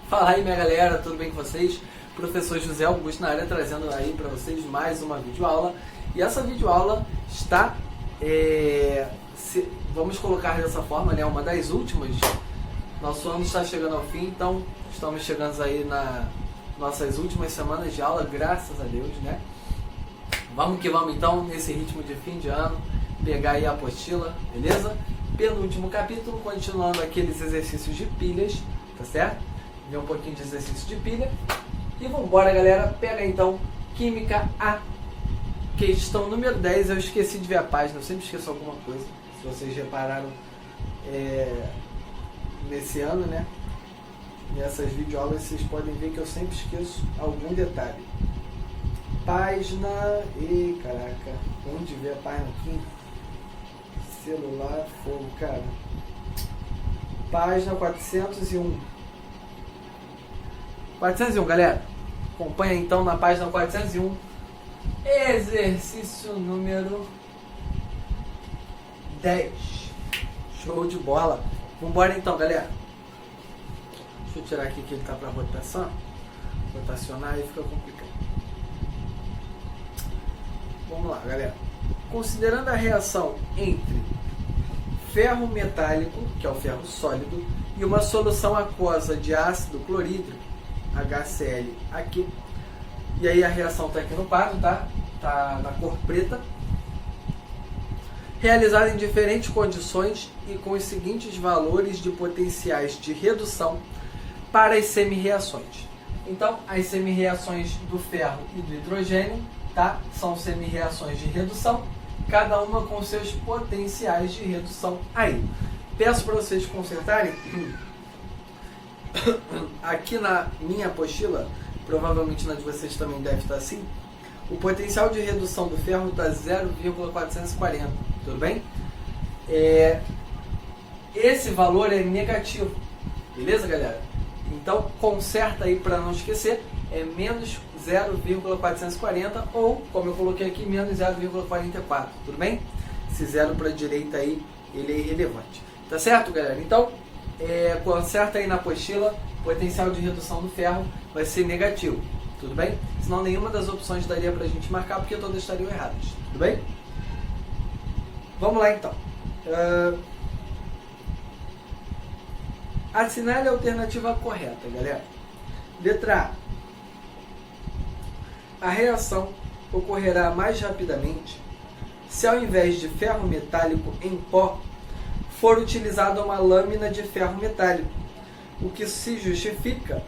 Fala aí minha galera, tudo bem com vocês? Professor José Augusto na área, trazendo aí para vocês mais uma videoaula. E essa videoaula está, vamos colocar dessa forma, né, uma das últimas. Nosso ano está chegando ao fim, então estamos chegando aí nas nossas últimas semanas de aula, graças a Deus, né? Vamos que vamos então, nesse ritmo de fim de ano, pegar aí a apostila, beleza? Penúltimo capítulo, continuando aqueles exercícios de pilhas, tá certo? Ver um pouquinho de exercício de pilha. E vambora, galera. Pega então Química A, questão número 10. Eu esqueci de ver a página, eu sempre esqueço alguma coisa. Se vocês repararam nesse ano, né? Nessas videoaulas vocês podem ver que eu sempre esqueço algum detalhe. Página... Ih, caraca. Onde ver a página aqui? Celular, fogo, cara. Página 401. 401, galera. Acompanha então na página 401. Exercício número 10. Show de bola. Vambora então, galera. Deixa eu tirar aqui que ele tá para rotação. Rotacionar aí fica complicado. Vamos lá, galera. Considerando a reação entre ferro metálico, que é o ferro sólido, e uma solução aquosa de ácido clorídrico, HCl aqui, e aí a reação está aqui no quadro, tá na cor preta, realizada em diferentes condições e com os seguintes valores de potenciais de redução para as semi-reações. Então, as semi-reações do ferro e do hidrogênio, tá? São semi-reações de redução, cada uma com seus potenciais de redução aí. Peço para vocês consertarem. Aqui na minha apostila, provavelmente na de vocês também deve estar assim, o potencial de redução do ferro está 0,440, tudo bem? Esse valor é negativo, beleza, galera? Então conserta aí para não esquecer, é menos 0,440 ou, como eu coloquei aqui, menos 0,44, tudo bem? Esse zero para a direita aí, ele é irrelevante, tá certo, galera? Então, conserta aí na apostila, potencial de redução do ferro vai ser negativo, tudo bem? Senão nenhuma das opções daria pra gente marcar, porque todas estariam erradas, tudo bem? Vamos lá então. Assinale a alternativa correta, galera. Letra A. A reação ocorrerá mais rapidamente se ao invés de ferro metálico em pó for utilizada uma lâmina de ferro metálico, o que se justifica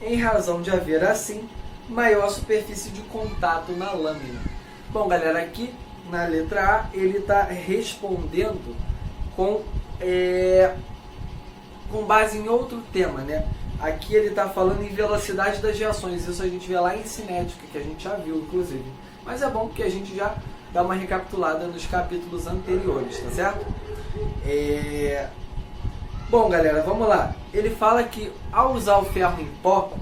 em razão de haver assim maior superfície de contato na lâmina. Bom, galera, aqui na letra A ele está respondendo com base em outro tema, né? Aqui ele está falando em velocidade das reações, isso a gente vê lá em cinética, que a gente já viu inclusive, mas é bom porque a gente já dá uma recapitulada nos capítulos anteriores, tá certo? Bom, galera, vamos lá. Ele fala que ao usar o ferro em pó,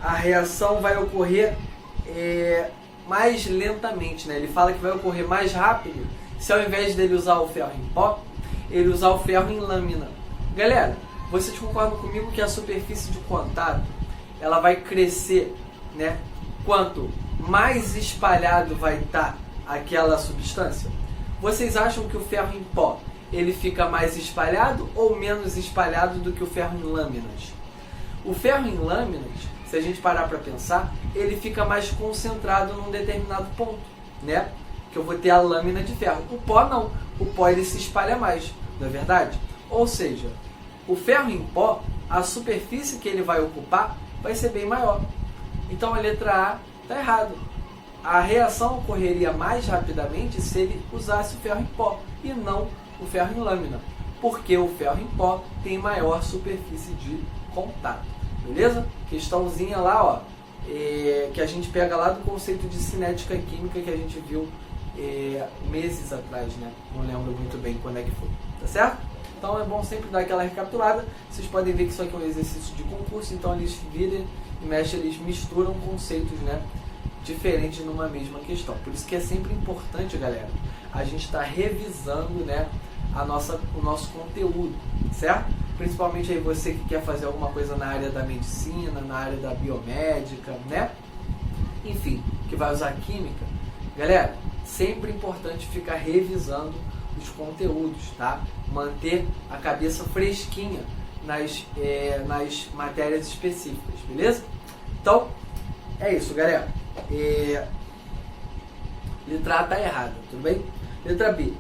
a reação vai ocorrer mais lentamente, né? Ele fala que vai ocorrer mais rápido se ao invés dele usar o ferro em pó, ele usar o ferro em lâmina. Galera, vocês concordam comigo que a superfície de contato ela vai crescer, né? Quanto mais espalhado vai estar aquela substância? Vocês acham que o ferro em pó ele fica mais espalhado ou menos espalhado do que o ferro em lâminas? O ferro em lâminas, se a gente parar para pensar, ele fica mais concentrado num determinado ponto, né? Que eu vou ter a lâmina de ferro. O pó não, o pó ele se espalha mais, não é verdade? Ou seja, o ferro em pó, a superfície que ele vai ocupar vai ser bem maior. Então a letra A está errada. A reação ocorreria mais rapidamente se ele usasse o ferro em pó e não o ferro em lâmina, porque o ferro em pó tem maior superfície de contato, beleza? Questãozinha lá, ó, que a gente pega lá do conceito de cinética química que a gente viu meses atrás, né? Não lembro muito bem quando é que foi, tá certo? Então é bom sempre dar aquela recapitulada. Vocês podem ver que isso aqui é um exercício de concurso, então eles viram e mexem, eles misturam conceitos, né, diferentes numa mesma questão. Por isso que é sempre importante, galera, a gente está revisando, né, o nosso conteúdo, certo? principalmente aí você que quer fazer alguma coisa na área da medicina, na área da biomédica, né? Enfim, que vai usar química. Galera, sempre importante ficar revisando os conteúdos, tá? Manter a cabeça fresquinha nas matérias específicas, beleza? Então, é isso, galera. Letra A está errada, tudo bem? Letra B.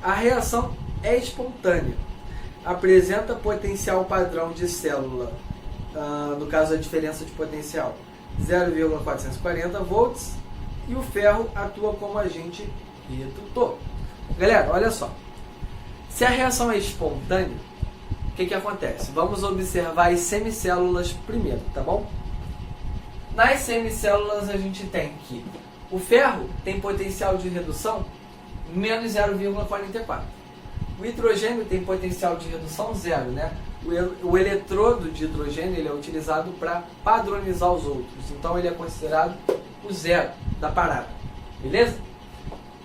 A reação é espontânea. Apresenta potencial padrão de célula, no caso a diferença de potencial 0,440 volts, e o ferro atua como agente redutor. Galera, olha só. Se a reação é espontânea, o que acontece? Vamos observar as semicélulas primeiro, tá bom? Nas semicélulas a gente tem que o ferro tem potencial de redução menos 0,44. O hidrogênio tem potencial de redução zero, né? O eletrodo de hidrogênio ele é utilizado para padronizar os outros, então ele é considerado o zero da parada, beleza?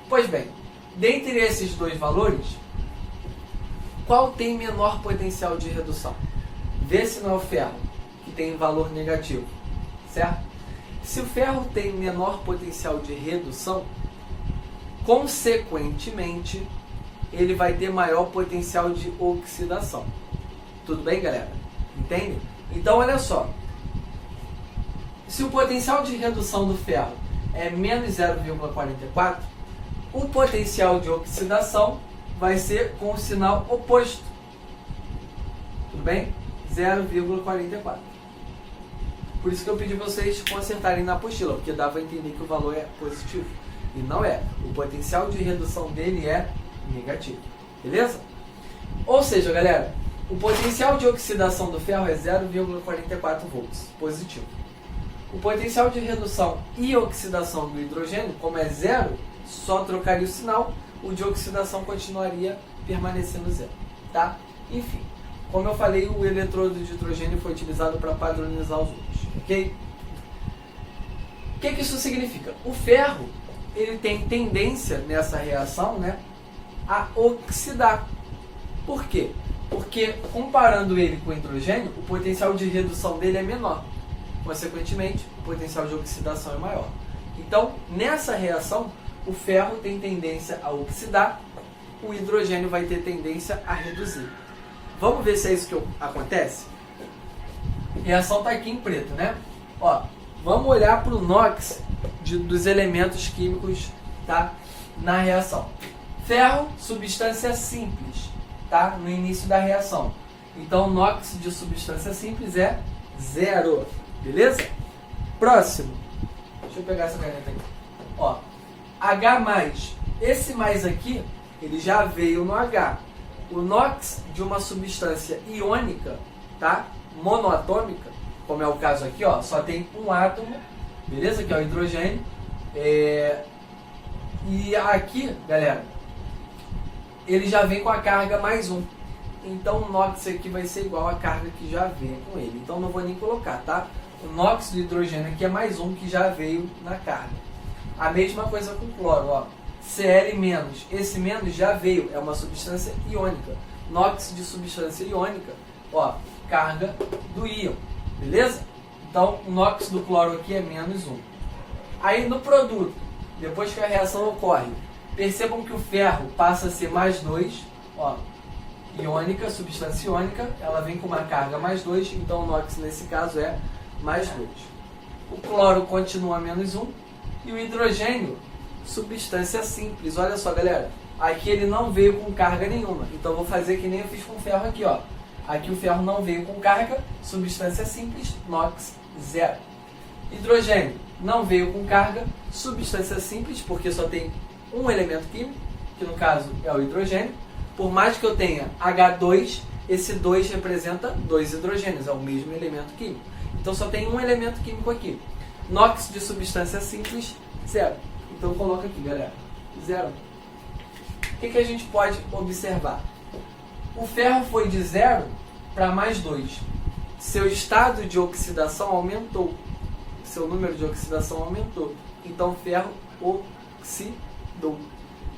Pois bem, dentre esses dois valores, qual tem menor potencial de redução? Vê se não é o ferro, que tem valor negativo, certo? Se o ferro tem menor potencial de redução, consequentemente, ele vai ter maior potencial de oxidação. Tudo bem, galera? Entende? Então, olha só. Se o potencial de redução do ferro é menos 0,44, o potencial de oxidação vai ser com o sinal oposto. Tudo bem? 0,44. Por isso que eu pedi vocês consertarem na apostila, porque dava a entender que o valor é positivo. E não é. O potencial de redução dele é negativo. Beleza? Ou seja, galera, o potencial de oxidação do ferro é 0,44 volts, positivo. O potencial de redução e oxidação do hidrogênio, como é zero, só trocaria o sinal, o de oxidação continuaria permanecendo zero. Tá? Enfim, como eu falei, o eletrodo de hidrogênio foi utilizado para padronizar os outros. Ok? O que isso significa? O ferro ele tem tendência nessa reação, né, a oxidar. Por quê? Porque comparando ele com o hidrogênio, o potencial de redução dele é menor. Consequentemente, o potencial de oxidação é maior. Então, nessa reação, o ferro tem tendência a oxidar, o hidrogênio vai ter tendência a reduzir. Vamos ver se é isso que acontece? A reação está aqui em preto, né? Ó, vamos olhar para o NOx dos elementos químicos, tá? Na reação. Ferro, substância simples, tá? No início da reação. Então, o NOx de substância simples é zero. Beleza? Próximo. Deixa eu pegar essa caneta aqui. Ó, H+. Esse mais aqui, ele já veio no H. O NOx de uma substância iônica, tá? Monoatômica, como é o caso aqui, ó, só tem um átomo, beleza? Que é o hidrogênio. E aqui, galera, ele já vem com a carga +1. Então o NOx aqui vai ser igual à carga que já veio com ele. Então não vou nem colocar, tá? O NOx do hidrogênio aqui é +1 que já veio na carga. A mesma coisa com o cloro, ó. Cl-, esse menos já veio, é uma substância iônica. NOx de substância iônica, ó, carga do íon, beleza? Então o NOx do cloro aqui é -1. Aí no produto, depois que a reação ocorre, percebam que o ferro passa a ser +2, ó, iônica, substância iônica, ela vem com uma carga +2, então o NOx nesse caso é +2. O cloro continua -1 e o hidrogênio, substância simples. Olha só, galera, aqui ele não veio com carga nenhuma, então eu vou fazer que nem eu fiz com o ferro aqui, ó. Aqui o ferro não veio com carga, substância simples, NOx 0. Hidrogênio não veio com carga, substância simples, porque só tem um elemento químico, que no caso é o hidrogênio. Por mais que eu tenha H2, esse 2 representa 2 hidrogênios, é o mesmo elemento químico. Então só tem um elemento químico aqui. NOx de substância simples, 0. Então coloca aqui, galera, 0. O que a gente pode observar? O ferro foi de 0 para +2. Seu estado de oxidação aumentou. Seu número de oxidação aumentou. Então o ferro oxidou.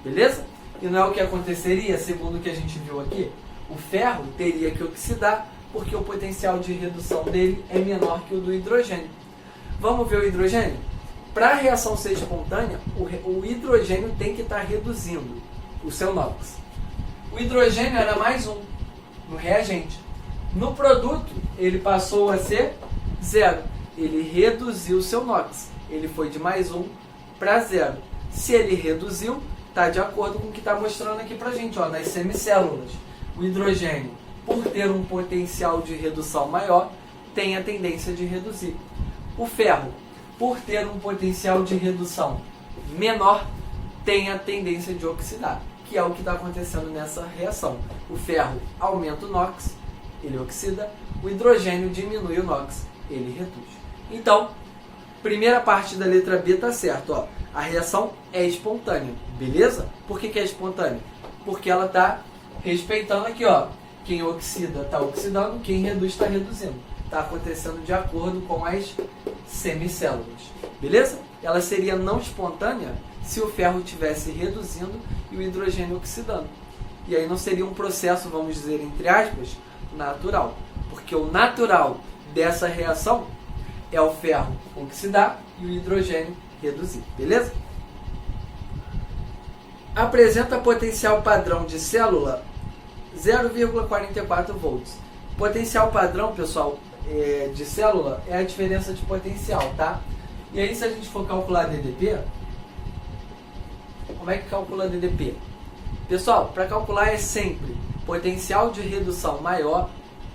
Beleza? E não é o que aconteceria, segundo o que a gente viu aqui? O ferro teria que oxidar porque o potencial de redução dele é menor que o do hidrogênio. Vamos ver o hidrogênio? Para a reação ser espontânea, o hidrogênio tem que estar reduzindo o seu NOx. O hidrogênio era mais um no reagente. No produto, ele passou a ser 0. Ele reduziu o seu NOx. Ele foi de mais 1 para 0. Se ele reduziu, está de acordo com o que está mostrando aqui para a gente, ó, nas semicélulas. O hidrogênio, por ter um potencial de redução maior, tem a tendência de reduzir. O ferro, por ter um potencial de redução menor, tem a tendência de oxidar, que é o que está acontecendo nessa reação. O ferro aumenta o NOx, ele oxida, o hidrogênio diminui o NOx, ele reduz. Então, primeira parte da letra B está certo, ó. A reação é espontânea, beleza? Por que é espontânea? Porque ela está respeitando aqui, ó. Quem oxida está oxidando, quem reduz está reduzindo. Está acontecendo de acordo com as semicélulas, beleza? Ela seria não espontânea se o ferro estivesse reduzindo e o hidrogênio oxidando. E aí não seria um processo, vamos dizer, entre aspas, natural. Porque o natural dessa reação é o ferro oxidar e o hidrogênio reduzir, beleza? Apresenta potencial padrão de célula 0,44 volts. Potencial padrão, pessoal, de célula é a diferença de potencial, tá? E aí, se a gente for calcular DDP, como é que calcula DDP? Pessoal, para calcular é sempre potencial de redução maior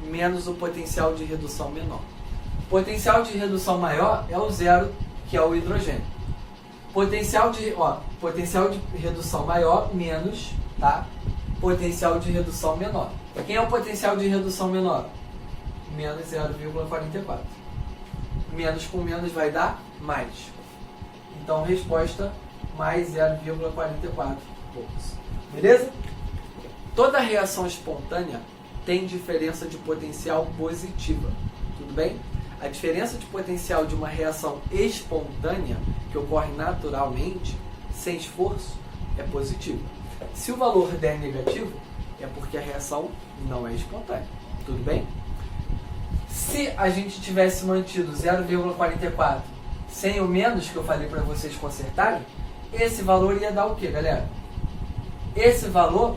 menos o potencial de redução menor. Potencial de redução maior é o zero, que é o hidrogênio. Potencial de redução maior menos, tá? Potencial de redução menor. Quem é o potencial de redução menor? Menos 0,44. Menos com menos vai dar mais. Então, resposta mais 0,44 volts. Beleza? Toda reação espontânea tem diferença de potencial positiva. Tudo bem? A diferença de potencial de uma reação espontânea, que ocorre naturalmente, sem esforço, é positiva. Se o valor der negativo, é porque a reação não é espontânea. Tudo bem? Se a gente tivesse mantido 0,44 sem o menos que eu falei para vocês consertarem, esse valor ia dar o que, galera? Esse valor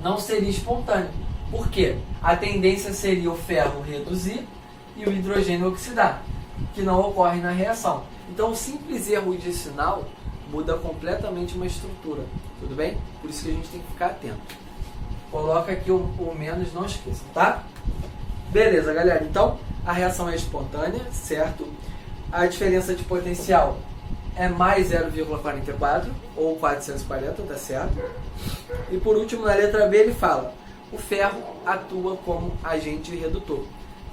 não seria espontâneo. Por quê? A tendência seria o ferro reduzir e o hidrogênio oxidar, que não ocorre na reação. Então, o simples erro de sinal muda completamente uma estrutura. Tudo bem? Por isso que a gente tem que ficar atento. Coloca aqui o menos, não esqueça, tá? Beleza, galera. Então, a reação é espontânea, certo? A diferença de potencial é mais 0,44 ou 440, tá certo? E por último, na letra B, ele fala: o ferro atua como agente redutor.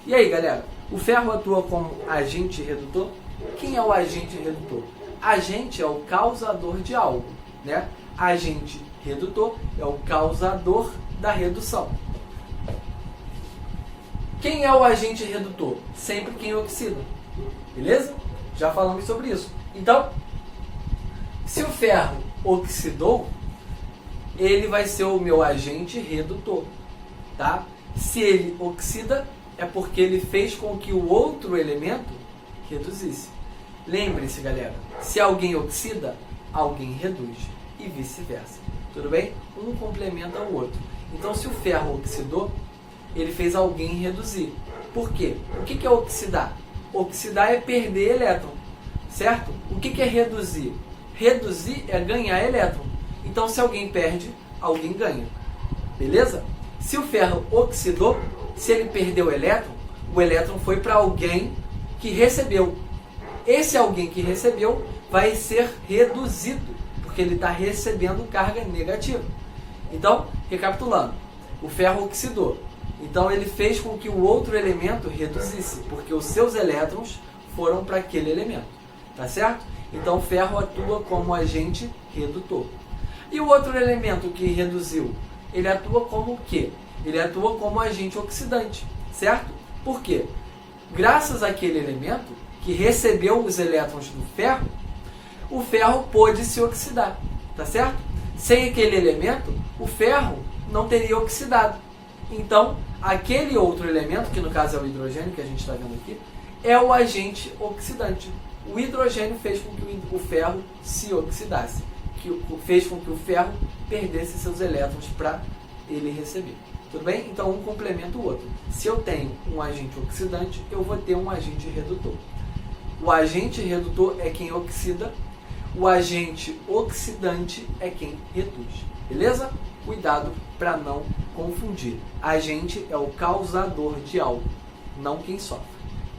E aí, galera? O ferro atua como agente redutor? Quem é o agente redutor? Agente é o causador de algo, né? Agente redutor é o causador da redução. Quem é o agente redutor? Sempre quem oxida. Beleza? Já falamos sobre isso. Então, se o ferro oxidou, ele vai ser o meu agente redutor, tá? Se ele oxida, é porque ele fez com que o outro elemento reduzisse. Lembre-se, galera, se alguém oxida, alguém reduz e vice-versa. Tudo bem? Um complementa o outro. Então, se o ferro oxidou, ele fez alguém reduzir. Por quê? O que é oxidar? Oxidar é perder elétron, certo? O que é reduzir? Reduzir é ganhar elétron. Então, se alguém perde, alguém ganha. Beleza? Se o ferro oxidou, se ele perdeu o elétron foi para alguém que recebeu. Esse alguém que recebeu vai ser reduzido, porque ele está recebendo carga negativa. Então, recapitulando, o ferro oxidou. Então, ele fez com que o outro elemento reduzisse, porque os seus elétrons foram para aquele elemento. Tá certo? Então, o ferro atua como agente redutor. E o outro elemento que reduziu, ele atua como o quê? Ele atua como agente oxidante, certo? Por quê? Graças àquele elemento que recebeu os elétrons do ferro, o ferro pôde se oxidar, tá certo? Sem aquele elemento, o ferro não teria oxidado. Então, aquele outro elemento, que no caso é o hidrogênio, que a gente está vendo aqui, é o agente oxidante. O hidrogênio fez com que o ferro se oxidasse, que fez com que o ferro perdesse seus elétrons para ele receber. Tudo bem? Então, um complementa o outro. Se eu tenho um agente oxidante, eu vou ter um agente redutor. O agente redutor é quem oxida, o agente oxidante é quem reduz. Beleza? Cuidado para não confundir. Agente é o causador de algo, não quem sofre.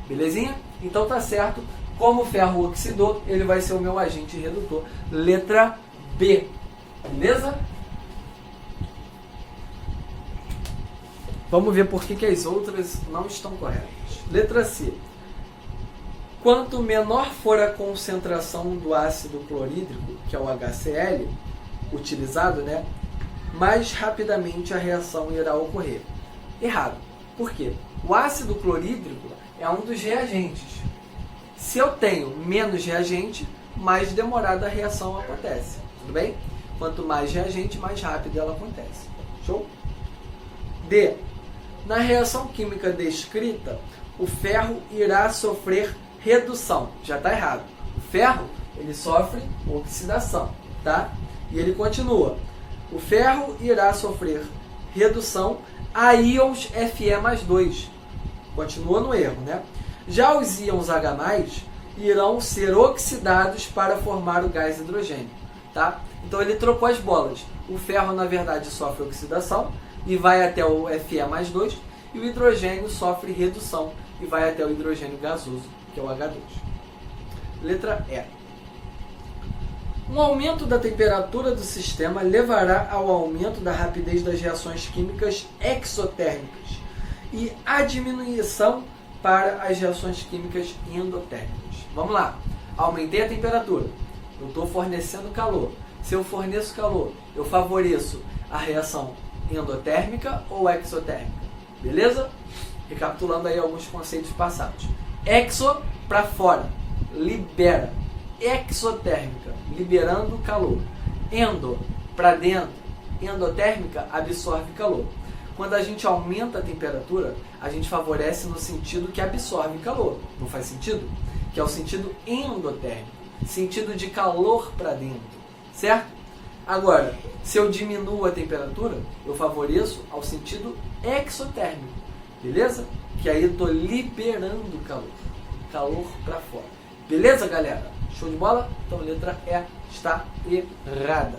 Belezinha? Então tá certo. Como o ferro oxidou, ele vai ser o meu agente redutor. Letra B. Beleza? Vamos ver por que as outras não estão corretas. Letra C. Quanto menor for a concentração do ácido clorídrico, que é o HCl, utilizado, né, mais rapidamente a reação irá ocorrer. Errado. Por quê? O ácido clorídrico é um dos reagentes. Se eu tenho menos reagente, mais demorada a reação acontece. Tudo bem? Quanto mais reagente, mais rápido ela acontece. Show? D. Na reação química descrita, o ferro irá sofrer redução. Já está errado. O ferro, ele sofre oxidação, tá? E ele continua. O ferro irá sofrer redução a íons Fe+2. Continua no erro, né? Já os íons H+, irão ser oxidados para formar o gás hidrogênio, tá? Então ele trocou as bolas. O ferro, na verdade, sofre oxidação e vai até o Fe+2, e o hidrogênio sofre redução e vai até o hidrogênio gasoso, que é o H2. Letra E. Um aumento da temperatura do sistema levará ao aumento da rapidez das reações químicas exotérmicas e a diminuição para as reações químicas endotérmicas. Vamos lá. Aumentei a temperatura. Eu estou fornecendo calor. Se eu forneço calor, eu favoreço a reação endotérmica ou exotérmica. Beleza? Recapitulando aí alguns conceitos passados. Exo, para fora, libera. Exotérmica, liberando calor. Endo, para dentro, endotérmica, absorve calor. Quando a gente aumenta a temperatura, a gente favorece no sentido que absorve calor. Não faz sentido? Que é o sentido endotérmico, sentido de calor para dentro, certo? Agora, se eu diminuo a temperatura, eu favoreço ao sentido exotérmico, beleza? Que aí eu estou liberando calor, calor para fora. Beleza, galera? Show de bola? Então, letra E está errada.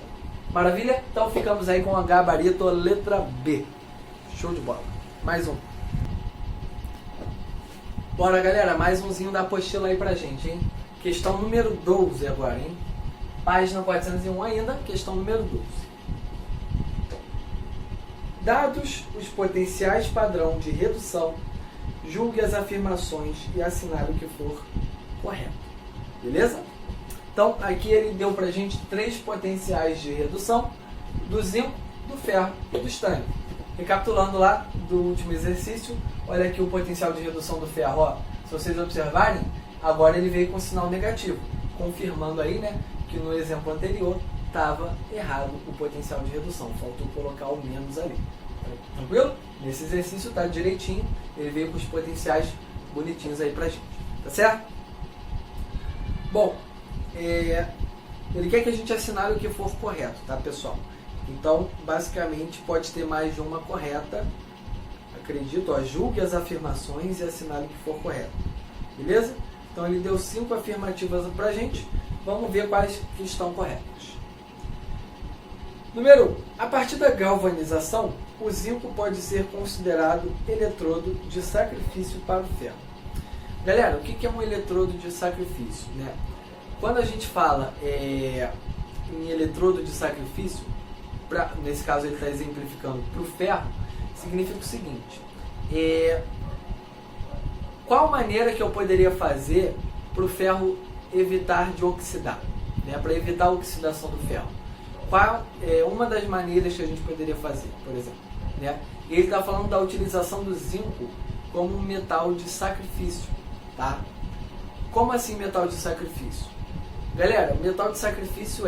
Maravilha? Então, ficamos aí com a gabarito letra B. Show de bola. Mais um. Bora, galera. Mais umzinho da apostila aí pra gente, hein? Questão número 12 agora, hein? Página 401 ainda. Questão número 12. Dados os potenciais padrão de redução, julgue as afirmações e assinale o que for correto. Beleza? Então, aqui ele deu pra gente 3 potenciais de redução do zinco, do ferro e do estânio. Recapitulando lá do último exercício, olha aqui o potencial de redução do ferro. Ó, se vocês observarem, agora ele veio com sinal negativo, confirmando aí, né, que no exemplo anterior estava errado o potencial de redução. Faltou colocar o menos ali. Tranquilo? Nesse exercício está direitinho, ele veio com os potenciais bonitinhos aí pra gente. Tá certo? Bom, ele quer que a gente assinale o que for correto, tá, pessoal? Então, basicamente, pode ter mais de uma correta. Acredito, ó, julgue as afirmações e assinale o que for correto. Beleza? Então, ele deu 5 afirmativas pra gente. Vamos ver quais que estão corretas. Número 1. A partir da galvanização, o zinco pode ser considerado eletrodo de sacrifício para o ferro. Galera, o que é um eletrodo de sacrifício, né? Quando a gente fala em eletrodo de sacrifício, nesse caso ele está exemplificando para o ferro, significa o seguinte: qual maneira que eu poderia fazer para o ferro evitar de oxidar, né? Para evitar a oxidação do ferro? Qual é uma das maneiras que a gente poderia fazer, por exemplo, né? Ele está falando da utilização do zinco como um metal de sacrifício, tá? Como assim metal de sacrifício? Galera, metal de sacrifício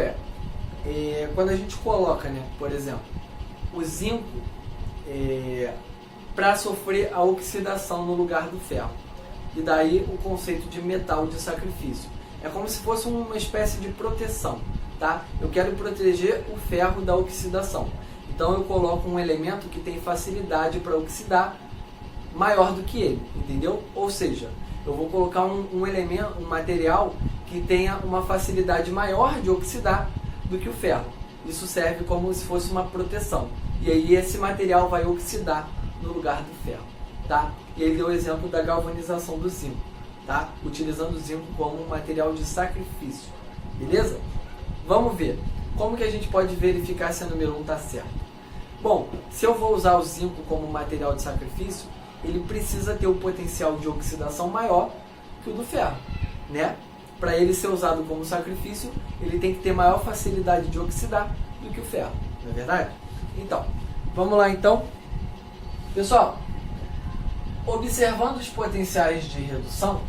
quando a gente coloca, né, por exemplo, o zinco para sofrer a oxidação no lugar do ferro. E daí o conceito de metal de sacrifício. É como se fosse uma espécie de proteção, tá? Eu quero proteger o ferro da oxidação. Então eu coloco um elemento que tem facilidade para oxidar maior do que ele, entendeu? Ou seja, eu vou colocar um elemento, um material que tenha uma facilidade maior de oxidar do que o ferro. Isso serve como se fosse uma proteção. E aí esse material vai oxidar no lugar do ferro, tá? E ele deu o exemplo da galvanização do zinco, tá? Utilizando o zinco como um material de sacrifício, beleza? Vamos ver como que a gente pode verificar se a número 1 está certo. Bom, se eu vou usar o zinco como material de sacrifício, ele precisa ter o potencial de oxidação maior que o do ferro, né? Para ele ser usado como sacrifício, ele tem que ter maior facilidade de oxidar do que o ferro, não é verdade? Então, vamos lá então. Pessoal, observando os potenciais de redução,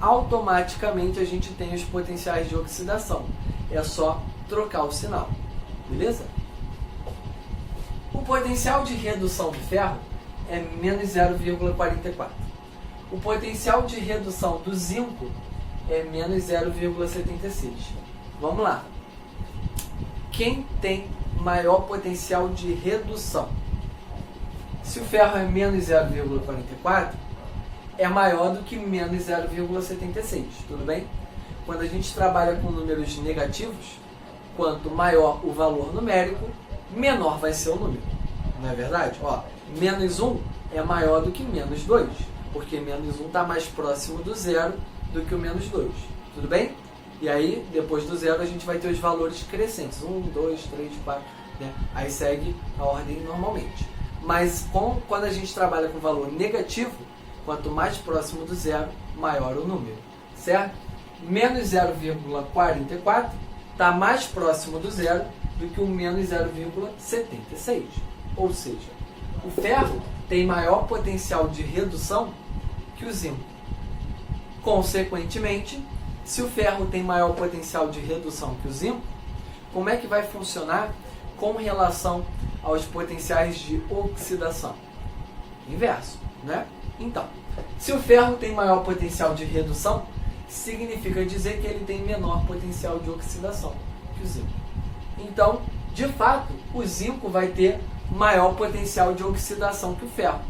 automaticamente a gente tem os potenciais de oxidação. É só trocar o sinal, beleza? O potencial de redução do ferro é menos 0,44. O potencial de redução do zinco é menos 0,76. Vamos lá. Quem tem maior potencial de redução? Se o ferro é menos 0,44, é maior do que menos 0,76, tudo bem? Quando a gente trabalha com números negativos, quanto maior o valor numérico, menor vai ser o número, não é verdade? Ó, menos 1 é maior do que menos 2, porque menos 1 está mais próximo do zero do que o menos 2, tudo bem? E aí, depois do zero, a gente vai ter os valores crescentes, 1, 2, 3, 4, né? Aí segue a ordem normalmente. Mas quando a gente trabalha com valor negativo, quanto mais próximo do zero, maior o número, certo? Menos 0,44 está mais próximo do zero do que o menos 0,76. Ou seja, o ferro tem maior potencial de redução que o zinco. Consequentemente, se o ferro tem maior potencial de redução que o zinco, como é que vai funcionar com relação aos potenciais de oxidação? Inverso, né? Então, se o ferro tem maior potencial de redução, significa dizer que ele tem menor potencial de oxidação que o zinco. Então, de fato, o zinco vai ter maior potencial de oxidação que o ferro.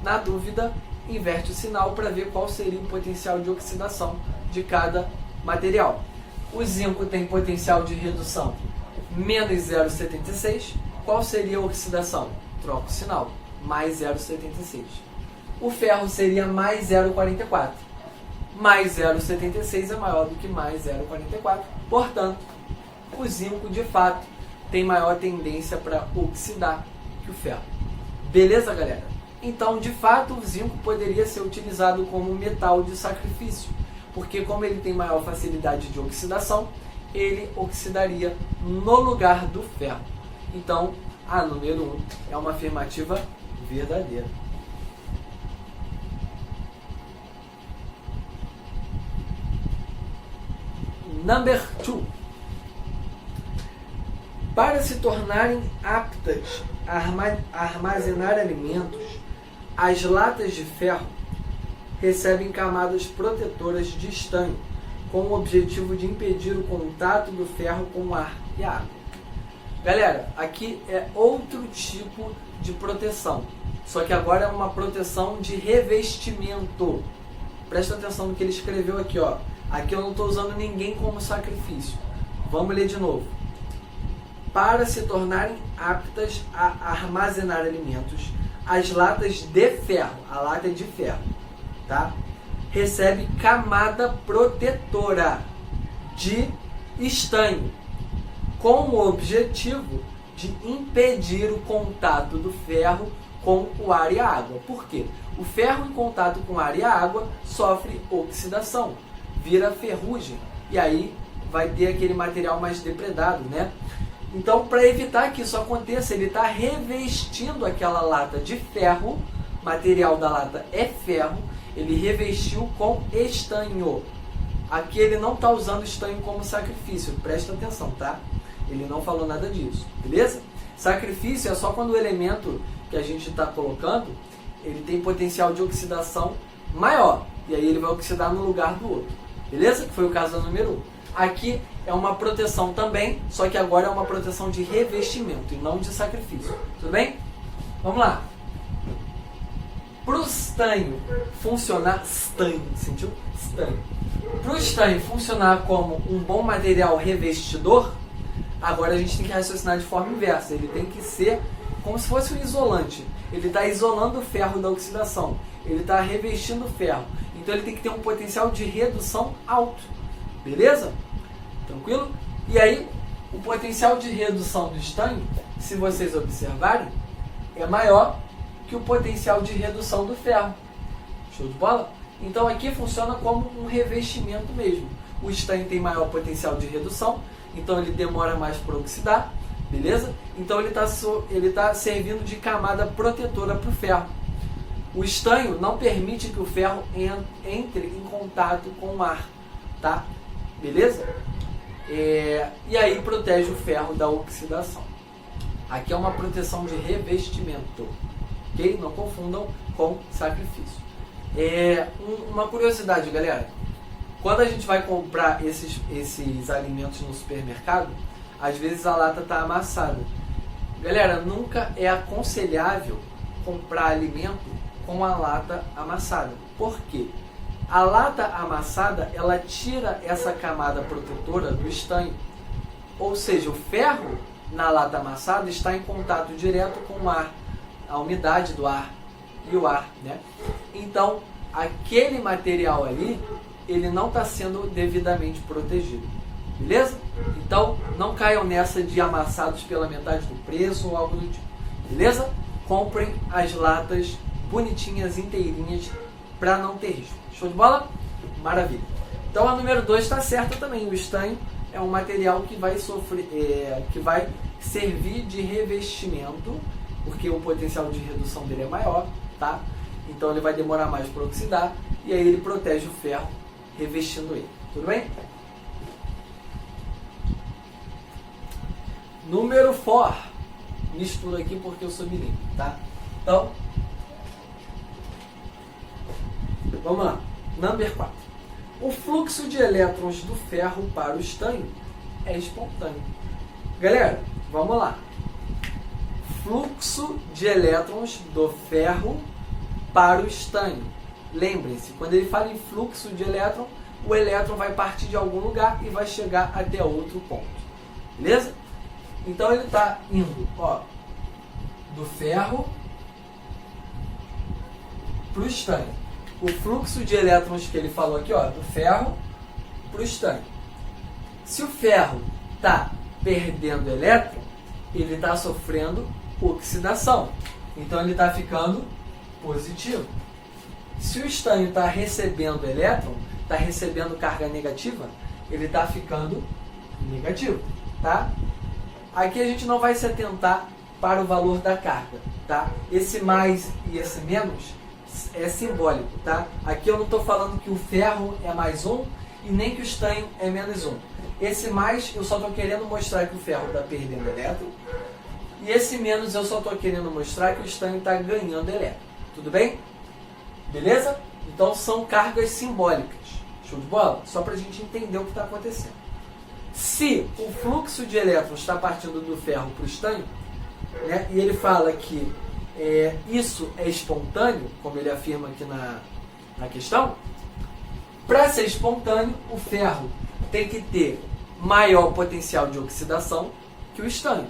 Na dúvida, inverte o sinal para ver qual seria o potencial de oxidação de cada material. O zinco tem potencial de redução menos 0,76. Qual seria a oxidação? Troca o sinal, mais 0,76. O ferro seria mais 0,44. Mais 0,76 é maior do que mais 0,44. Portanto, o zinco, de fato, tem maior tendência para oxidar que o ferro. Beleza, galera? Então, de fato, o zinco poderia ser utilizado como metal de sacrifício, porque como ele tem maior facilidade de oxidação, ele oxidaria no lugar do ferro. Então, a número 1 é uma afirmativa verdadeira. Number 2. Para se tornarem aptas a armazenar alimentos, as latas de ferro recebem camadas protetoras de estanho, com o objetivo de impedir o contato do ferro com o ar e a água. Galera, aqui é outro tipo de proteção, só que agora é uma proteção de revestimento. Presta atenção no que ele escreveu aqui, ó. Aqui eu não estou usando ninguém como sacrifício. Vamos ler de novo. Para se tornarem aptas a armazenar alimentos, as latas de ferro, a lata é de ferro, tá? Recebe camada protetora de estanho, com o objetivo de impedir o contato do ferro com o ar e a água. Por quê? O ferro em contato com o ar e a água sofre oxidação, vira ferrugem, e aí vai ter aquele material mais depredado, né? Então, para evitar que isso aconteça, ele está revestindo aquela lata de ferro, material da lata é ferro, ele revestiu com estanho. Aqui ele não está usando estanho como sacrifício, presta atenção, tá? Ele não falou nada disso, beleza? Sacrifício é só quando o elemento que a gente está colocando, ele tem potencial de oxidação maior, e aí ele vai oxidar no lugar do outro, beleza? Que foi o caso da número 1. Aqui é uma proteção também, só que agora é uma proteção de revestimento e não de sacrifício, tudo bem? Vamos lá. Para o estanho funcionar, sentiu? Para o estanho funcionar como um bom material revestidor, agora a gente tem que raciocinar de forma inversa. Ele tem que ser como se fosse um isolante. Ele está isolando o ferro da oxidação. Ele está revestindo o ferro. Então ele tem que ter um potencial de redução alto. Beleza? Tranquilo? E aí, o potencial de redução do estanho, se vocês observarem, é maior que o potencial de redução do ferro. Show de bola? Então aqui funciona como um revestimento mesmo. O estanho tem maior potencial de redução, então ele demora mais para oxidar, beleza? Então ele tá servindo de camada protetora para o ferro. O estanho não permite que o ferro entre em contato com o ar, tá? Beleza? E aí protege o ferro da oxidação. Aqui é uma proteção de revestimento, ok? Não confundam com sacrifício. Uma curiosidade, galera. Quando a gente vai comprar esses alimentos no supermercado, às vezes a lata está amassada. Galera, nunca é aconselhável comprar alimento com a lata amassada. Por quê? A lata amassada, ela tira essa camada protetora do estanho. Ou seja, o ferro na lata amassada está em contato direto com o ar, a umidade do ar e o ar, né? Então, aquele material ali, ele não está sendo devidamente protegido, beleza? Então, não caiam nessa de amassados pela metade do preço ou algo do tipo, beleza? Comprem as latas bonitinhas, inteirinhas, para não ter risco. Show de bola? Maravilha. Então, a número 2 está certa também. O estanho é um material que vai que vai servir de revestimento, porque o potencial de redução dele é maior, tá? Então ele vai demorar mais para oxidar e aí ele protege o ferro revestindo ele. Tudo bem? Número 4. Misturo aqui porque eu sou bilíngue, tá? Então, vamos lá. Number 4. O fluxo de elétrons do ferro para o estanho é espontâneo. Galera, vamos lá. Fluxo de elétrons do ferro para o estanho. Lembrem-se, quando ele fala em fluxo de elétron, o elétron vai partir de algum lugar e vai chegar até outro ponto. Beleza? Então ele está indo, ó, do ferro para o estanho. O fluxo de elétrons que ele falou aqui, ó, do ferro para o estanho. Se o ferro está perdendo elétron, ele está sofrendo oxidação. Então ele está ficando positivo. Se o estanho está recebendo elétron, está recebendo carga negativa, ele está ficando negativo, tá? Aqui a gente não vai se atentar para o valor da carga, tá? Esse mais e esse menos é simbólico, tá? Aqui eu não estou falando que o ferro é mais 1 e nem que o estanho é menos 1. Esse mais eu só estou querendo mostrar que o ferro está perdendo elétron, e esse menos eu só estou querendo mostrar que o estanho está ganhando elétron. Tudo bem? Beleza? Então são cargas simbólicas. Show de bola? Só para a gente entender o que está acontecendo. Se o fluxo de elétrons está partindo do ferro para o estanho, né, e ele fala que isso é espontâneo, como ele afirma aqui na questão, para ser espontâneo, o ferro tem que ter maior potencial de oxidação que o estanho.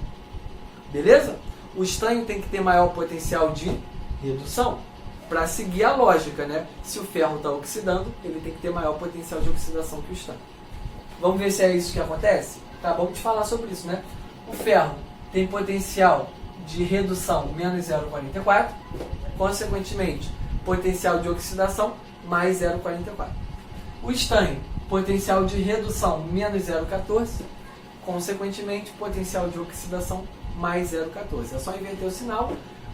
Beleza? O estanho tem que ter maior potencial de redução. Para seguir a lógica, né? Se o ferro está oxidando, ele tem que ter maior potencial de oxidação que o estanho. Vamos ver se é isso que acontece? Acabamos de falar sobre isso, né? O ferro tem potencial de redução menos 0,44, consequentemente, potencial de oxidação mais 0,44. O estanho, potencial de redução menos 0,14, consequentemente, potencial de oxidação mais 0,14. É só inverter o sinal.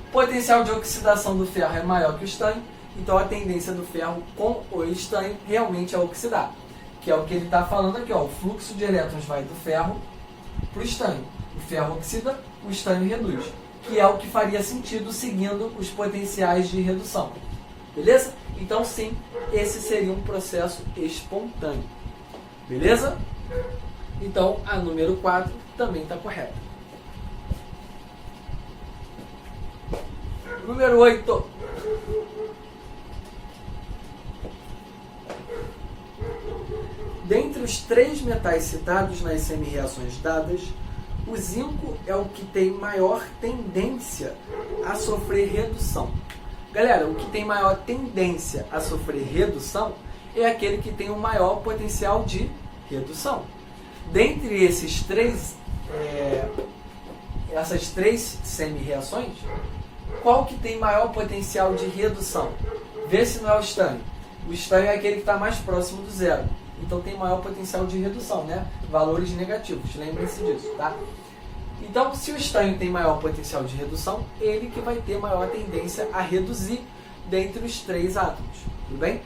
O potencial de oxidação do ferro é maior que o estanho, então a tendência do ferro com o estanho realmente é oxidar, que é o que ele está falando aqui, ó. O fluxo de elétrons vai do ferro para o estanho. O ferro oxida, o estanho reduz. que é o que faria sentido seguindo os potenciais de redução. Beleza? Então sim, esse seria um processo espontâneo. Beleza? Então a número 4 também está correta. Número 8. Dentre os 3 metais citados nas semi-reações dadas, o zinco é o que tem maior tendência a sofrer redução. Galera, o que tem maior tendência a sofrer redução é aquele que tem o maior potencial de redução. Dentre essas três semi-reações, qual que tem maior potencial de redução? Vê se não é o estânio. O estânio é aquele que está mais próximo do zero. Então tem maior potencial de redução, né? Valores negativos, lembrem-se disso, tá? Então, se o estânio tem maior potencial de redução, ele que vai ter maior tendência a reduzir dentre os 3 átomos, tudo bem?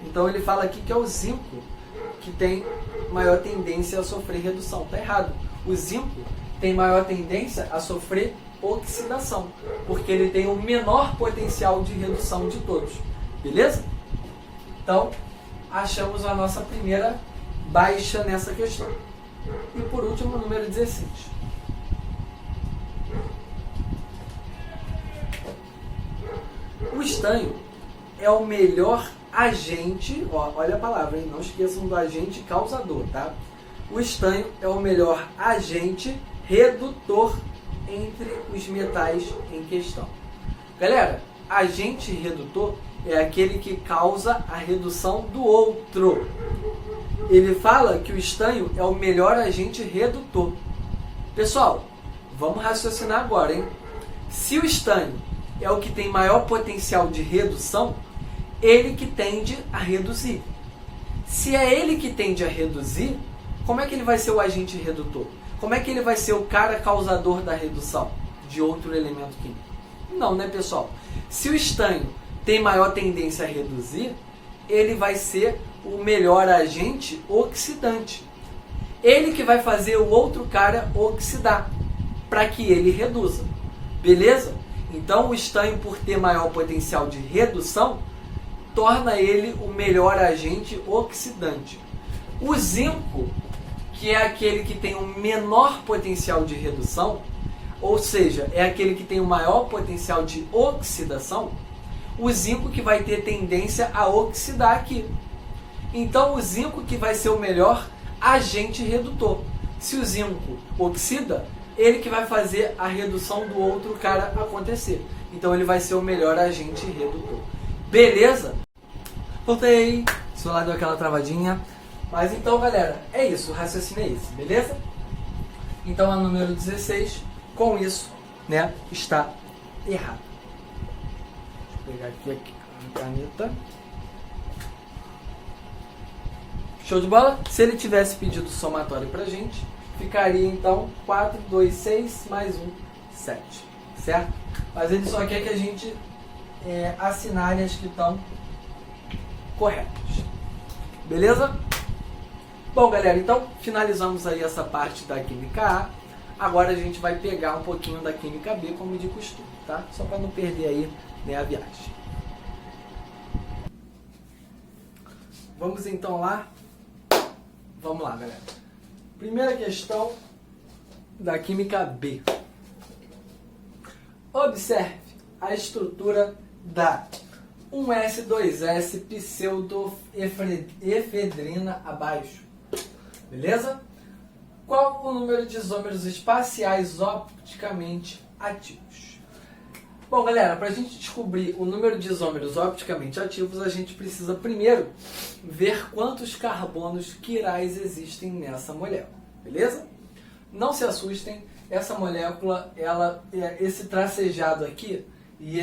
Então ele fala aqui que é o zinco que tem maior tendência a sofrer redução. Tá errado. O zinco tem maior tendência a sofrer oxidação, porque ele tem o menor potencial de redução de todos, beleza? Então, achamos a nossa primeira baixa nessa questão. E por último, o número 16. O estânio é o melhor agente, olha a palavra, hein? Não esqueçam do agente causador, tá? O estânio é o melhor agente redutor entre os metais em questão. Galera, agente redutor é aquele que causa a redução do outro. Ele fala que o estânio é o melhor agente redutor. Pessoal, vamos raciocinar agora, hein? Se o estânio é o que tem maior potencial de redução, ele que tende a reduzir. Se é ele que tende a reduzir, como é que ele vai ser o agente redutor? Como é que ele vai ser o cara causador da redução de outro elemento químico? Não, né, pessoal? Se o estânio tem maior tendência a reduzir, ele vai ser o melhor agente oxidante. Ele que vai fazer o outro cara oxidar, para que ele reduza. Beleza? Então o estânio, por ter maior potencial de redução, torna ele o melhor agente oxidante. O zinco, que é aquele que tem o menor potencial de redução, ou seja, é aquele que tem o maior potencial de oxidação, o zinco que vai ter tendência a oxidar aqui. Então o zinco que vai ser o melhor agente redutor. Se o zinco oxida, ele que vai fazer a redução do outro cara acontecer. Então ele vai ser o melhor agente redutor. Beleza? Voltei. Seu lado deu aquela travadinha. Mas então, galera, é isso. O raciocínio é esse, beleza? Então a número 16, com isso, né, está errado. Deixa eu pegar aqui a caneta. Show de bola? Se ele tivesse pedido somatório pra gente, ficaria então 4, 2, 6, mais 1, 7. Certo? Mas ele só quer que a gente assinale as que estão corretas. Beleza? Bom, galera, então finalizamos aí essa parte da Química A. Agora a gente vai pegar um pouquinho da Química B, como de costume, tá? Só para não perder aí, né, a viagem. Vamos então lá. Vamos lá, galera. Primeira questão da Química B. Observe a estrutura da 1S2S pseudoefedrina abaixo. Beleza? Qual o número de isômeros espaciais opticamente ativos? Bom, galera, para a gente descobrir o número de isômeros opticamente ativos, a gente precisa primeiro ver quantos carbonos quirais existem nessa molécula. Beleza? Não se assustem, essa molécula, esse tracejado aqui e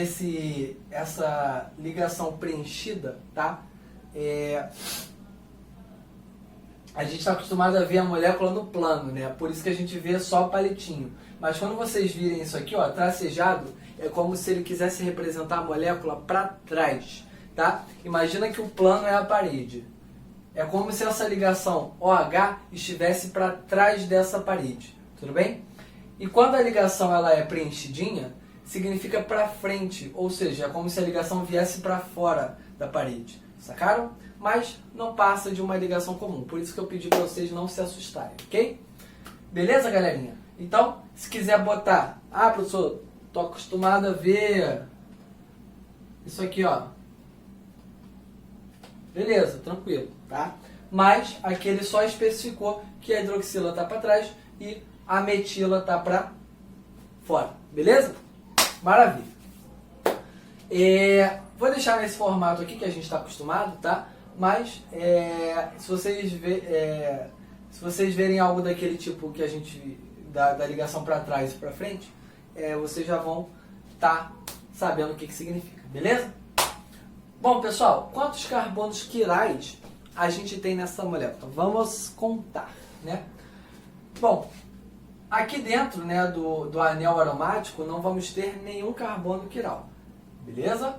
essa ligação preenchida, tá? A gente está acostumado a ver a molécula no plano, né? Por isso que a gente vê só o palitinho. Mas quando vocês virem isso aqui, ó, tracejado, é como se ele quisesse representar a molécula para trás, tá? Imagina que o plano é a parede. É como se essa ligação OH estivesse para trás dessa parede, tudo bem? E quando a ligação ela é preenchidinha, significa para frente, ou seja, é como se a ligação viesse para fora da parede, sacaram? Mas não passa de uma ligação comum, por isso que eu pedi para vocês não se assustarem, ok? Beleza, galerinha? Então, se quiser botar, professor, tô acostumado a ver isso aqui, ó. Beleza, tranquilo, tá? Mas aqui ele só especificou que a hidroxila está para trás e a metila está para fora, beleza? Maravilha. Vou deixar nesse formato aqui que a gente está acostumado, tá? Mas se vocês verem algo daquele tipo que a gente da ligação para trás e para frente, vocês já vão estar sabendo o que significa, beleza? Bom, pessoal, quantos carbonos quirais a gente tem nessa molécula? Vamos contar, né? Bom, aqui dentro, né, do anel aromático não vamos ter nenhum carbono quiral, beleza?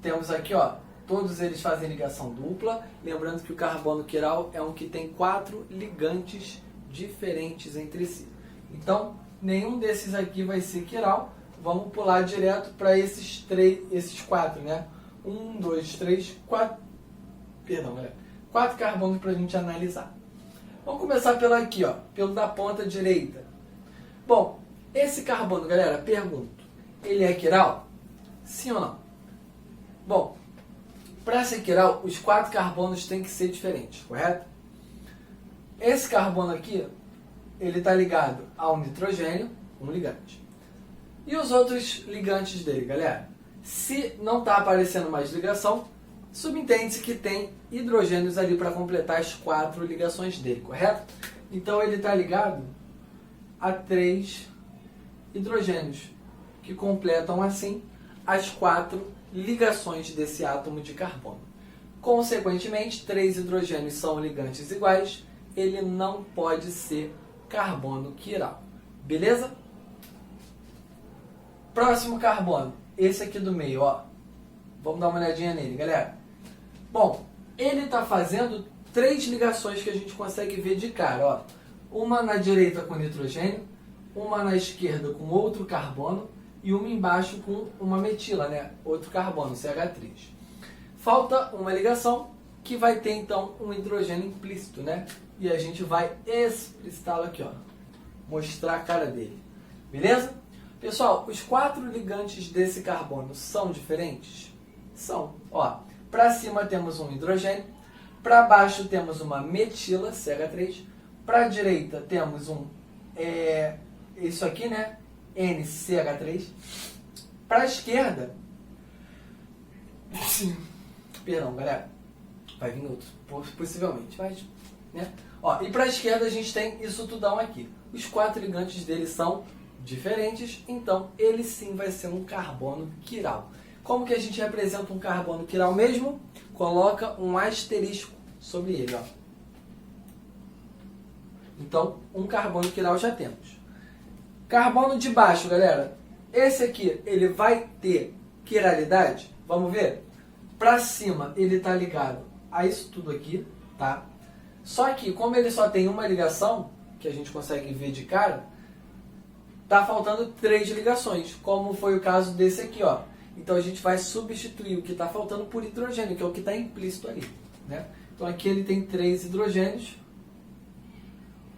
Temos aqui, ó, todos eles fazem ligação dupla, lembrando que o carbono quiral é um que tem 4 ligantes diferentes entre si. Então, nenhum desses aqui vai ser quiral. Vamos pular direto para esses 4, né? 1, 2, 3, 4. Perdão, galera. 4 carbonos para a gente analisar. Vamos começar pelo aqui, ó, pelo da ponta direita. Bom, esse carbono, galera, pergunto, ele é quiral? Sim ou não? Bom, para ser quiral, os 4 carbonos têm que ser diferentes, correto? Esse carbono aqui, ele está ligado ao nitrogênio, um ligante. E os outros ligantes dele, galera? Se não está aparecendo mais ligação, subentende-se que tem hidrogênios ali para completar as 4 ligações dele, correto? Então ele está ligado a 3 hidrogênios, que completam assim as 4 ligações desse átomo de carbono. Consequentemente, 3 hidrogênios são ligantes iguais, ele não pode ser carbono quiral. Beleza? Próximo carbono, esse aqui do meio, ó. Vamos dar uma olhadinha nele, galera. Bom, ele está fazendo 3 ligações que a gente consegue ver de cara, ó. Uma na direita com nitrogênio, uma na esquerda com outro carbono e uma embaixo com uma metila, né? Outro carbono, CH3. Falta uma ligação que vai ter então um hidrogênio implícito, né? E a gente vai explicitá-lo aqui, ó. Mostrar a cara dele. Beleza? Pessoal, os 4 ligantes desse carbono são diferentes? São. Ó, para cima temos um hidrogênio, para baixo temos uma metila, CH3, para a direita temos isso aqui, né? NCH3. Para a esquerda, perdão, galera, vai vir outro, possivelmente, mas, né? Ó, e para a esquerda a gente tem isso tudão aqui. Os 4 ligantes dele são diferentes, então ele sim vai ser um carbono quiral. Como que a gente representa um carbono quiral mesmo? Coloca um asterisco sobre ele, ó. Então, um carbono quiral já temos. Carbono de baixo, galera. Esse aqui, ele vai ter quiralidade? Vamos ver? Para cima, ele está ligado a isso tudo aqui, tá? Só que, como ele só tem uma ligação, que a gente consegue ver de cara, tá faltando 3 ligações, como foi o caso desse aqui, ó. Então a gente vai substituir o que está faltando por hidrogênio, que é o que está implícito ali, né? Então aqui ele tem 3 hidrogênios,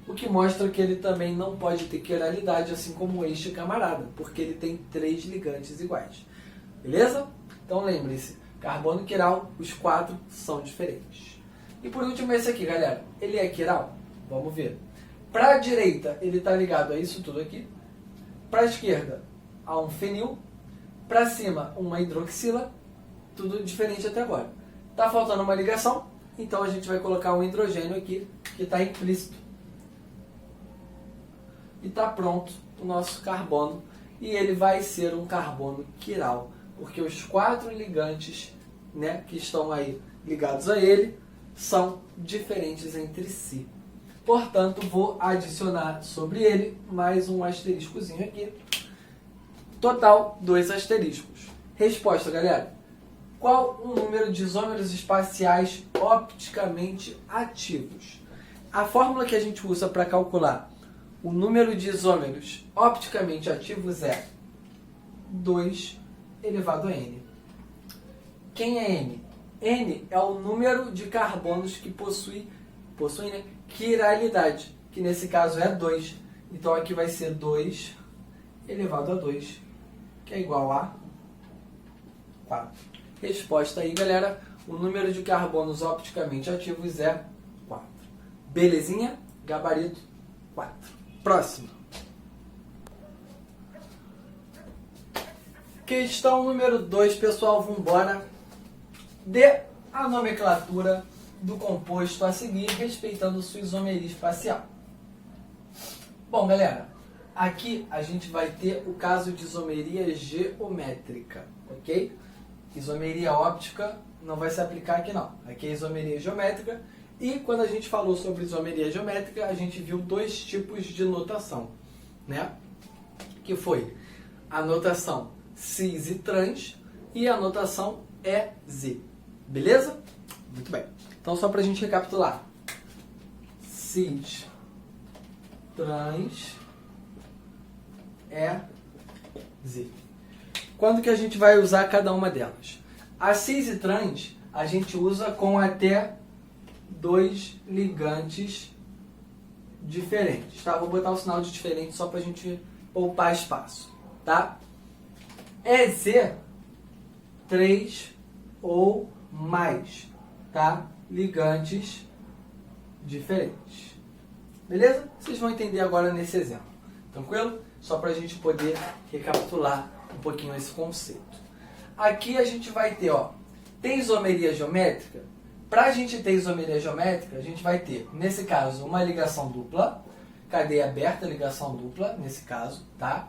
o que mostra que ele também não pode ter quiralidade, assim como este camarada, porque ele tem 3 ligantes iguais. Beleza? Então lembre-se, carbono quiral, os 4 são diferentes. E por último esse aqui, galera, ele é quiral? Vamos ver. Para a direita ele está ligado a isso tudo aqui, para a esquerda a um fenil, para cima uma hidroxila, tudo diferente até agora. Está faltando uma ligação, então a gente vai colocar um hidrogênio aqui, que está implícito. E está pronto o nosso carbono, e ele vai ser um carbono quiral, porque os 4 ligantes, né, que estão aí ligados a ele são diferentes entre si. Portanto, vou adicionar sobre ele mais um asteriscozinho aqui. Total, 2 asteriscos. Resposta, galera. Qual o número de isômeros espaciais opticamente ativos? A fórmula que a gente usa para calcular o número de isômeros opticamente ativos é 2 elevado a N. Quem é N? N é o número de carbonos que possui, né, quiralidade, que nesse caso é 2. Então aqui vai ser 2 elevado a 2, que é igual a 4. Resposta aí, galera. O número de carbonos opticamente ativos é 4. Belezinha? Gabarito 4. Próximo. Questão número 2, pessoal. Vamos embora. Dê a nomenclatura do composto a seguir, respeitando sua isomeria espacial. Bom, galera, aqui a gente vai ter o caso de isomeria geométrica, ok? Isomeria óptica não vai se aplicar aqui não. Aqui é isomeria geométrica. E quando a gente falou sobre isomeria geométrica, a gente viu 2 tipos de notação, né? Que foi a notação cis e trans e a notação EZ. Beleza? Muito bem. Então, só para a gente recapitular. Cis, trans, EZ. Quando que a gente vai usar cada uma delas? A cis e trans a gente usa com até 2 ligantes diferentes, tá? Vou botar o sinal de diferente só para a gente poupar espaço, tá? EZ, 3 ou mais, tá? Ligantes diferentes. Beleza? Vocês vão entender agora nesse exemplo. Tranquilo? Só para a gente poder recapitular um pouquinho esse conceito. Aqui a gente vai ter, ó, tem isomeria geométrica? Para a gente ter isomeria geométrica, a gente vai ter, nesse caso, uma ligação dupla, cadeia aberta, ligação dupla, nesse caso, tá?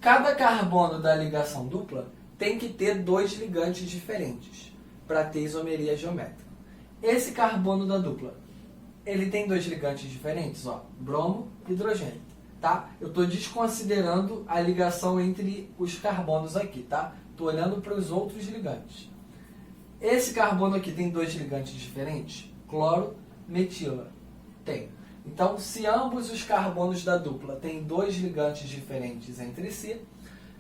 Cada carbono da ligação dupla tem que ter 2 ligantes diferentes para ter isomeria geométrica. Esse carbono da dupla, ele tem 2 ligantes diferentes, ó, bromo e hidrogênio, tá? Eu estou desconsiderando a ligação entre os carbonos aqui, tá? Estou olhando para os outros ligantes. Esse carbono aqui tem 2 ligantes diferentes? Cloro, metila. Tem. Então, se ambos os carbonos da dupla têm 2 ligantes diferentes entre si,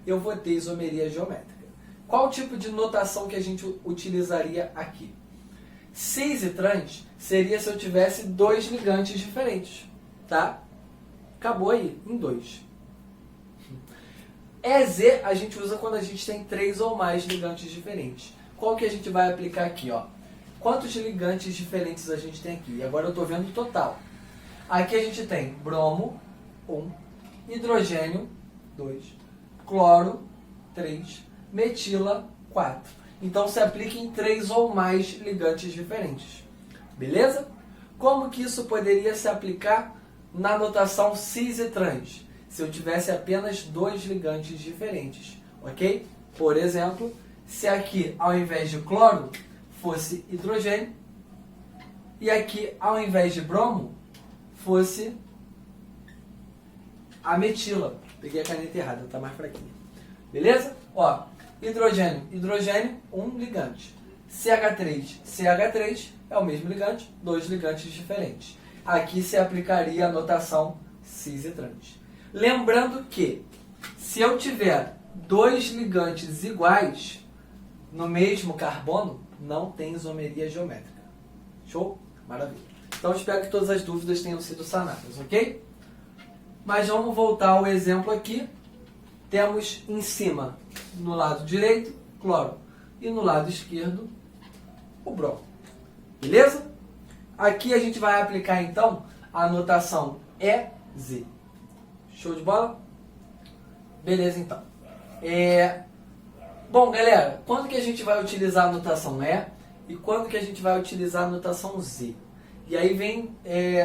eu vou ter isomeria geométrica. Qual tipo de notação que a gente utilizaria aqui? Cis e trans seria se eu tivesse 2 ligantes diferentes, tá? Acabou aí, em 2. EZ a gente usa quando a gente tem 3 ou mais ligantes diferentes. Qual que a gente vai aplicar aqui, ó? Quantos ligantes diferentes a gente tem aqui? E agora eu estou vendo o total. Aqui a gente tem bromo, 1, hidrogênio, 2, cloro, 3, metila, 4. Então se aplica em 3 ou mais ligantes diferentes. Beleza? Como que isso poderia se aplicar na notação cis e trans? Se eu tivesse apenas 2 ligantes diferentes, ok? Por exemplo, se aqui ao invés de cloro fosse hidrogênio e aqui ao invés de bromo fosse a metila. Peguei a caneta errada, tá mais fraquinha. Beleza? Ó, hidrogênio, hidrogênio, 1 ligante. CH3, CH3 é o mesmo ligante, 2 ligantes diferentes. Aqui se aplicaria a notação cis e trans. Lembrando que se eu tiver 2 ligantes iguais no mesmo carbono, não tem isomeria geométrica. Show? Maravilha. Então espero que todas as dúvidas tenham sido sanadas, ok? Mas vamos voltar ao exemplo aqui. Temos em cima, no lado direito, cloro. E no lado esquerdo, o bromo. Beleza? Aqui a gente vai aplicar então a notação EZ. Show de bola? Beleza então. Bom, galera, quando que a gente vai utilizar a notação E e quando que a gente vai utilizar a notação Z? E aí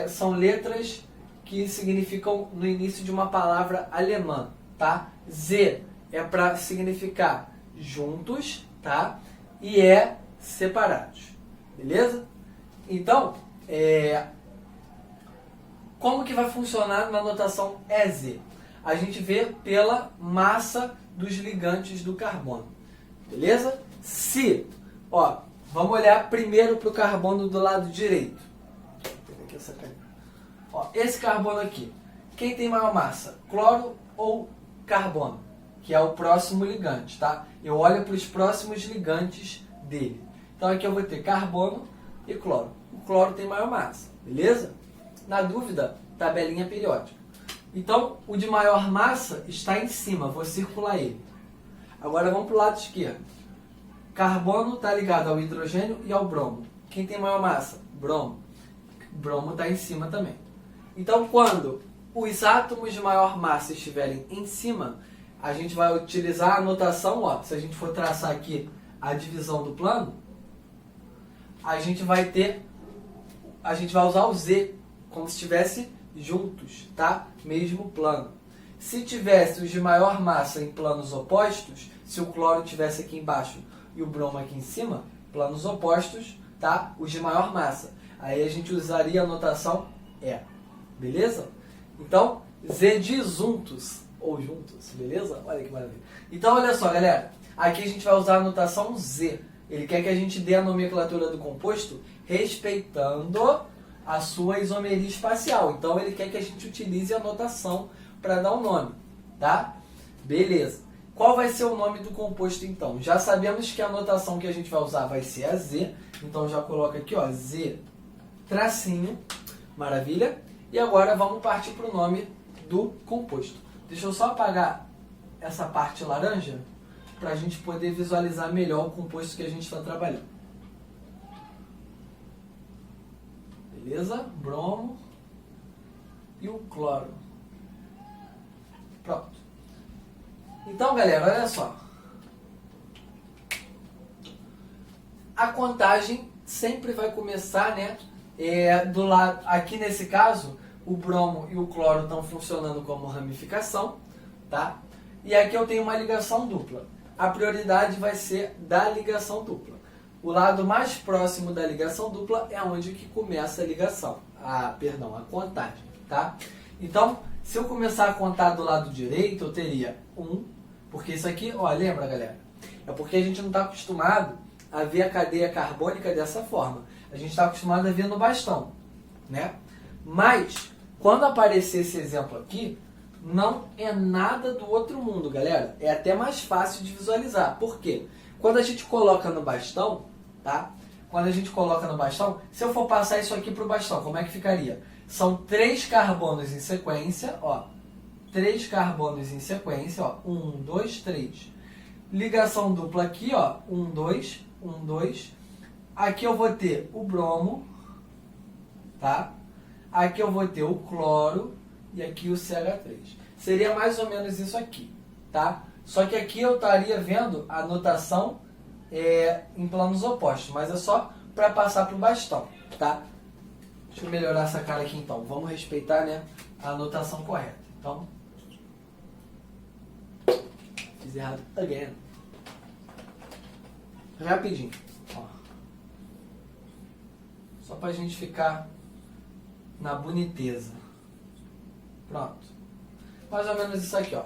são letras que significam no início de uma palavra alemã, tá? Z é para significar juntos, tá? E E separados, beleza? Então, como que vai funcionar na notação EZ? A gente vê pela massa dos ligantes do carbono, beleza? Se, ó, vamos olhar primeiro para o carbono do lado direito. Vou pegar aqui essa caneta. Ó, esse carbono aqui, quem tem maior massa? Cloro ou carbono? que é o próximo ligante, tá? Eu olho para os próximos ligantes dele. Então aqui eu vou ter carbono e cloro. O cloro tem maior massa, beleza? Na dúvida, tabelinha periódica. Então, o de maior massa está em cima, vou circular ele. Agora vamos para o lado esquerdo. Carbono está ligado ao hidrogênio e ao bromo. Quem tem maior massa? Bromo. Bromo está em cima também. Então, quando os átomos de maior massa estiverem em cima, a gente vai utilizar a notação, ó, se a gente for traçar aqui a divisão do plano, a gente vai usar o Z como se estivesse juntos, tá? Mesmo plano. Se tivesse os de maior massa em planos opostos, se o cloro estivesse aqui embaixo e o bromo aqui em cima, planos opostos, tá? Os de maior massa. Aí a gente usaria a notação E, beleza? Então, Z de juntos, ou juntos, beleza? Olha que maravilha. Então, olha só, galera. Aqui a gente vai usar a notação Z. Ele quer que a gente dê a nomenclatura do composto respeitando a sua isomeria espacial. Então, ele quer que a gente utilize a notação para dar um nome, tá? Beleza. Qual vai ser o nome do composto, então? Já sabemos que a notação que a gente vai usar vai ser a Z. Então, já coloca aqui, ó, Z tracinho. Maravilha. E agora vamos partir para o nome do composto. Deixa eu só apagar essa parte laranja para a gente poder visualizar melhor o composto que a gente está trabalhando. Beleza? Bromo e o cloro. Pronto. Então, galera, olha só. A contagem sempre vai começar, né? Do lado, aqui nesse caso, o bromo e o cloro estão funcionando como ramificação, tá? E aqui eu tenho uma ligação dupla. A prioridade vai ser da ligação dupla. O lado mais próximo da ligação dupla é onde que começa a ligação, a contagem, tá? Então, se eu começar a contar do lado direito, eu teria 1, porque isso aqui, ó, lembra, galera? É porque a gente não está acostumado a ver a cadeia carbônica dessa forma. A gente está acostumado a ver no bastão, né? Mas, quando aparecer esse exemplo aqui, não é nada do outro mundo, galera. É até mais fácil de visualizar. Por quê? Quando a gente coloca no bastão, tá? Quando a gente coloca no bastão, se eu for passar isso aqui para o bastão, como é que ficaria? São 3 carbonos em sequência, ó. 3 carbonos em sequência, ó. 1, 2, 3. Ligação dupla aqui, ó. 1, 2, 1, 2. Aqui eu vou ter o bromo, tá? Aqui eu vou ter o cloro e aqui o CH3. Seria mais ou menos isso aqui, tá? Só que aqui eu estaria vendo a notação em planos opostos, mas é só para passar para o bastão, tá? Deixa eu melhorar essa cara aqui então. Vamos respeitar, né, a notação correta. Então, fiz errado again. Rapidinho. Ó. Só para a gente ficar na boniteza. Pronto. Mais ou menos isso aqui, ó.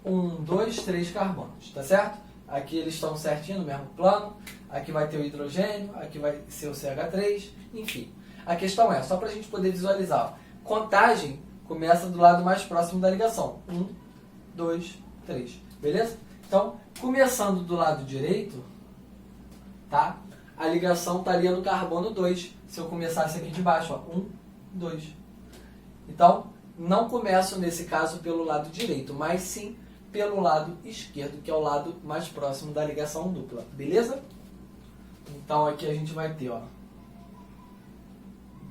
1, 2, 3 carbonos, tá certo? Aqui eles estão certinho no mesmo plano. Aqui vai ter o hidrogênio, aqui vai ser o CH3, enfim. A questão é, só para a gente poder visualizar, ó, contagem começa do lado mais próximo da ligação. 1, 2, 3. Beleza? Então, começando do lado direito, tá? A ligação estaria no carbono 2. Se eu começasse aqui de baixo, ó, 1, 2. Então, não começo nesse caso pelo lado direito, mas sim pelo lado esquerdo, que é o lado mais próximo da ligação dupla. Beleza? Então, aqui a gente vai ter, ó.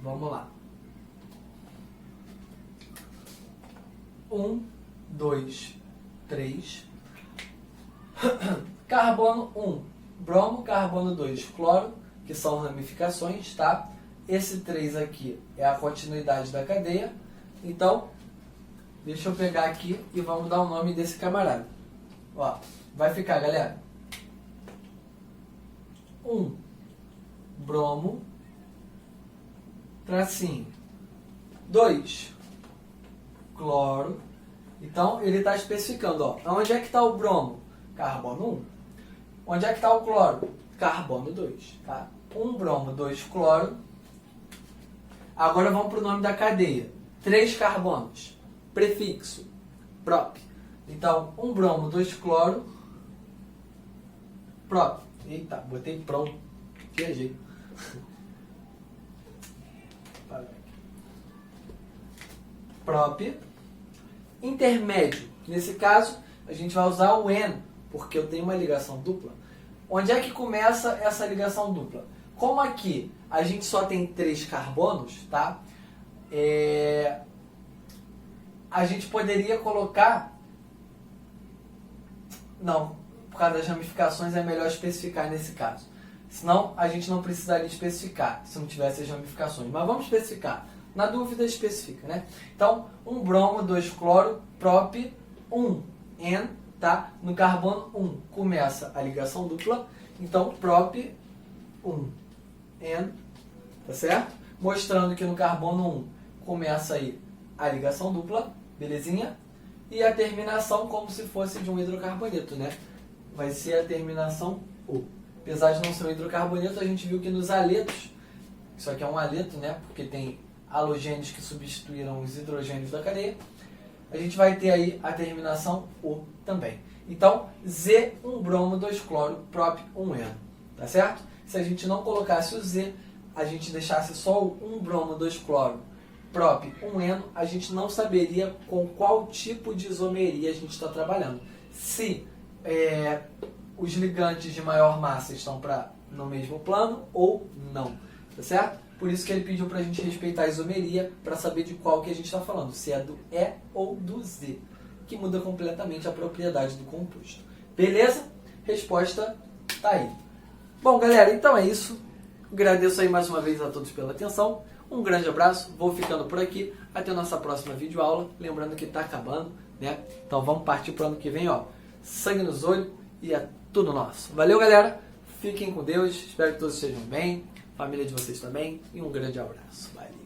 Vamos lá. 1, 2, 3. Carbono 1, bromo, carbono 2, cloro, que são ramificações, tá? Esse 3 aqui é a continuidade da cadeia. Então, deixa eu pegar aqui e vamos dar o nome desse camarada. Ó, vai ficar, galera. 1, bromo, tracinho. 2, cloro. Então, ele está especificando, ó. Onde é que está o bromo? Carbono 1. Onde é que está o cloro? Carbono 2, tá? 1 bromo, 2 cloro. Agora vamos para o nome da cadeia. 3 carbonos. Prefixo. Prop. Então, 1 bromo, 2 cloro, prop. Eita, botei prom. Viajei. Prop. Intermédio. Nesse caso, a gente vai usar o N, porque eu tenho uma ligação dupla. Onde é que começa essa ligação dupla? Como aqui a gente só tem 3 carbonos, tá? A gente poderia colocar... Não, por causa das ramificações é melhor especificar nesse caso. Senão a gente não precisaria especificar se não tivesse as ramificações. Mas vamos especificar. Na dúvida especifica, né? Então, 1 bromo, 2 cloro, prop, 1 N, tá? No carbono 1 começa a ligação dupla. Então, prop 1 N, tá certo? Mostrando que no carbono 1 começa aí a ligação dupla, belezinha? E a terminação como se fosse de um hidrocarboneto, né? Vai ser a terminação U. Apesar de não ser um hidrocarboneto, a gente viu que nos aletos, isso aqui é um aleto, né? Porque tem halogênios que substituíram os hidrogênios da cadeia, a gente vai ter aí a terminação U também. Então, Z, 1 bromo, 2 cloro, prop, 1 N. Tá certo? Se a gente não colocasse o Z, a gente deixasse só o 1 bromo, 2 cloro, prop, 1 N, a gente não saberia com qual tipo de isomeria a gente está trabalhando. Se os ligantes de maior massa estão no mesmo plano ou não. Tá certo? Por isso que ele pediu para a gente respeitar a isomeria, para saber de qual que a gente está falando, se é do E ou do Z, que muda completamente a propriedade do composto. Beleza? Resposta tá aí. Bom, galera, então é isso. Agradeço aí mais uma vez a todos pela atenção. Um grande abraço, vou ficando por aqui. Até a nossa próxima videoaula. Lembrando que está acabando, né? Então vamos partir para o ano que vem, ó. Sangue nos olhos e é tudo nosso. Valeu, galera. Fiquem com Deus. Espero que todos estejam bem. Família de vocês também. E um grande abraço. Valeu.